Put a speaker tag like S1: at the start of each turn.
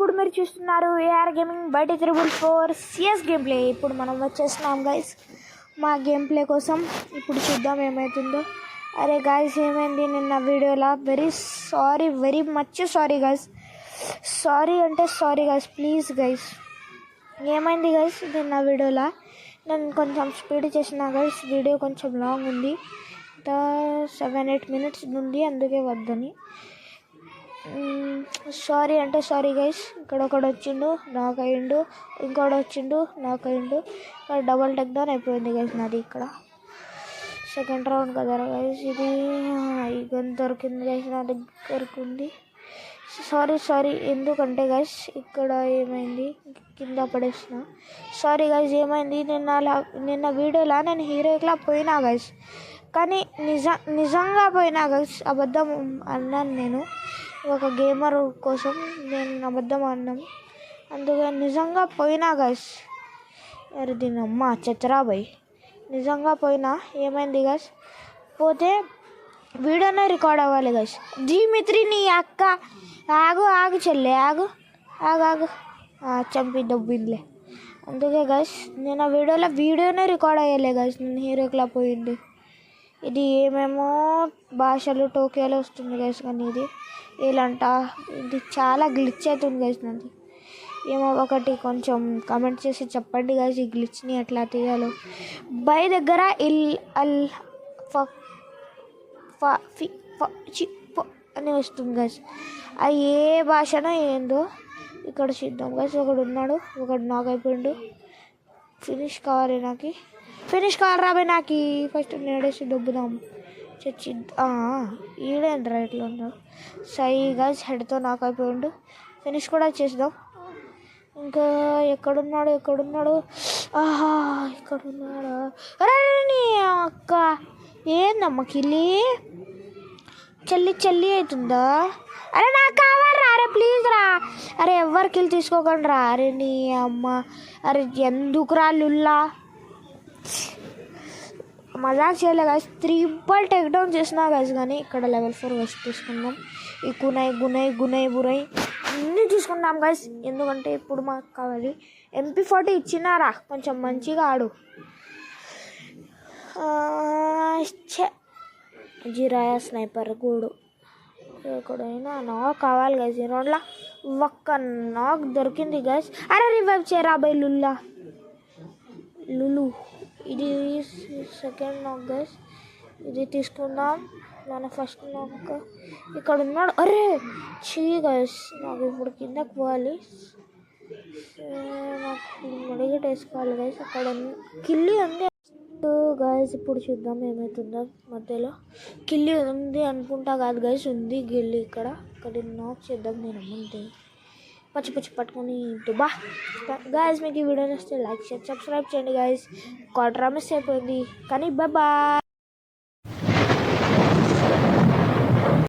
S1: ఇప్పుడు మీరు చూస్తున్నారు ఏఆర్ గేమింగ్ బయట 444 సిఎస్ గేమ్ ప్లే. ఇప్పుడు మనం వచ్చేస్తున్నాం గైస్ మా గేమ్ ప్లే కోసం. ఇప్పుడు చూద్దాం ఏమవుతుందో. అరే గైస్ ఏమైంది నిన్న వీడియోలో? Very much sorry guys. Sorry అంటే సారీ గైస్, ప్లీజ్ గైస్. ఏమైంది గైస్ నిన్న వీడియోలో? నేను కొంచెం స్పీడ్ చేసిన గైస్, వీడియో కొంచెం లాంగ్ ఉంది, 7-8 minutes ఉంది, అందుకే వద్దని. సారీ అంటే సారీ గైస్. ఇక్కడ ఒకడు వచ్చిండు నాకు అయ్యిండు, ఇంకోటి వచ్చిండు నాకు అయ్యిండు, డబల్ టెక్ డౌన్ అయిపోయింది గైస్ నాది. ఇక్కడ సెకండ్ రౌండ్ కదా గైస్ ఇది. గన్ దొరికింది గైస్ నా దగ్గరకు ఉంది. సారీ ఎందుకంటే గైస్ ఇక్కడ ఏమైంది, కింద పడేసిన. సారీ గైస్ ఏమైంది నిన్న వీడియోలో నేను హీరోయిక్లా పోయినా గైస్, కానీ నిజంగా పోయినా గైస్. అబద్ధం అన్నాను నేను, ఒక గేమర్ కోసం నేను అబద్ధం అన్నాను, అందుకే నిజంగా పోయినా గైస్. అరే దీని అమ్మ చచ్చరాబాయ్, నిజంగా పోయినా. ఏమైంది గైస్, పోతే వీడియోనే రికార్డ్ అవ్వాలి గైస్. జీమిత్రి నీ అక్క, ఆగు చెల్లె, ఆగు చంపి దొబ్బిందిలే. అందుకే గైస్ నేను ఆ వీడియోనే రికార్డ్ అయ్యలే గైస్, నేను హీరోక్లా పోయింది. ఇది ఏమేమో భాషలు టోకియోలో వస్తుంది గైస్, కానీ ఇది ఇది చాలా గ్లిచ్ అవుతుంది గైస్ నాది. ఏమో ఒకటి కొంచెం కామెంట్ చేసి చెప్పండి గైస్, ఈ గ్లిచ్ని ఎట్లా తీయాలో. బై దగ్గర అని వస్తుంది గైస్, అది ఏ భాషనో ఏందో. ఇక్కడ చూద్దాం గైస్, ఒకడు నాకు అయిపోయిండు. ఫినిష్ కావాలి రాబోయే నాకు. ఫస్ట్ నేడేసి దొబ్బుదాం. ఈడేంట్రా ఇట్లా ఉన్నాడు. సై గైస్ హెడ్తో నాకు అయిపోయిండు. ఫినిష్ కూడా చేద్దాం. ఇంకా ఎక్కడున్నాడు ఇక్కడున్నాడా? అరే నీ అక్క ఏందమ్మా కిల్లి చల్లి అవుతుందా? అరే నాకు కావాలరా, అరే ప్లీజ్ రా, అరే ఎవరు కిల్ తీసుకోకండి రా. అరే నీ అమ్మ, అరే ఎందుకు రా లుల్లా, మజాక్ చేయలే గైస్. 3 టేక్ డౌన్ చేసినా గైస్, కానీ ఇక్కడ level 4 వచ్చి తీసుకుందాం. ఈ గునై బురై అన్నీ తీసుకుందాం గైస్, ఎందుకంటే ఇప్పుడు మాకు కావాలి. MP40 ఇచ్చినారా, కొంచెం మంచిగా ఆడు. జిరాయా స్నైపర్ గూడు ఎక్కడైనా నాకు కావాలి గైస్. ఈ రౌండ్లో ఒక్క నాకు దొరికింది గైస్. అరే రివైవ్ చేయరా బై లులు. ఇది సెకండ్ నాక్ గైస్, ఇది తీసుకుందాం. మన ఫస్ట్ నాక్ ఇక్కడ ఉన్నాడు. అరే చీ గైస్, నాకు ఇప్పుడు కిందకు పోవాలి, నాకు మడిగట్ వేసుకోవాలి గైస్. అక్కడ కిల్లి ఉంది గైస్. ఇప్పుడు చూద్దాం ఏమవుతుందో. మధ్యలో కిల్లి ఉంది అనుకుంటా, కాదు గైస్ ఉంది గిల్లి. ఇక్కడ నాక్ చేద్దాం నేను ముందే, పచ్చి పట్టుకొని దుబ్బా. గైస్ మీకు ఈ వీడియో నచ్చితే లైక్ షేర్ సబ్స్క్రైబ్ చేయండి గైస్. క్వార్టర్ మిస్ అయిపోయింది కానీ బాయ్.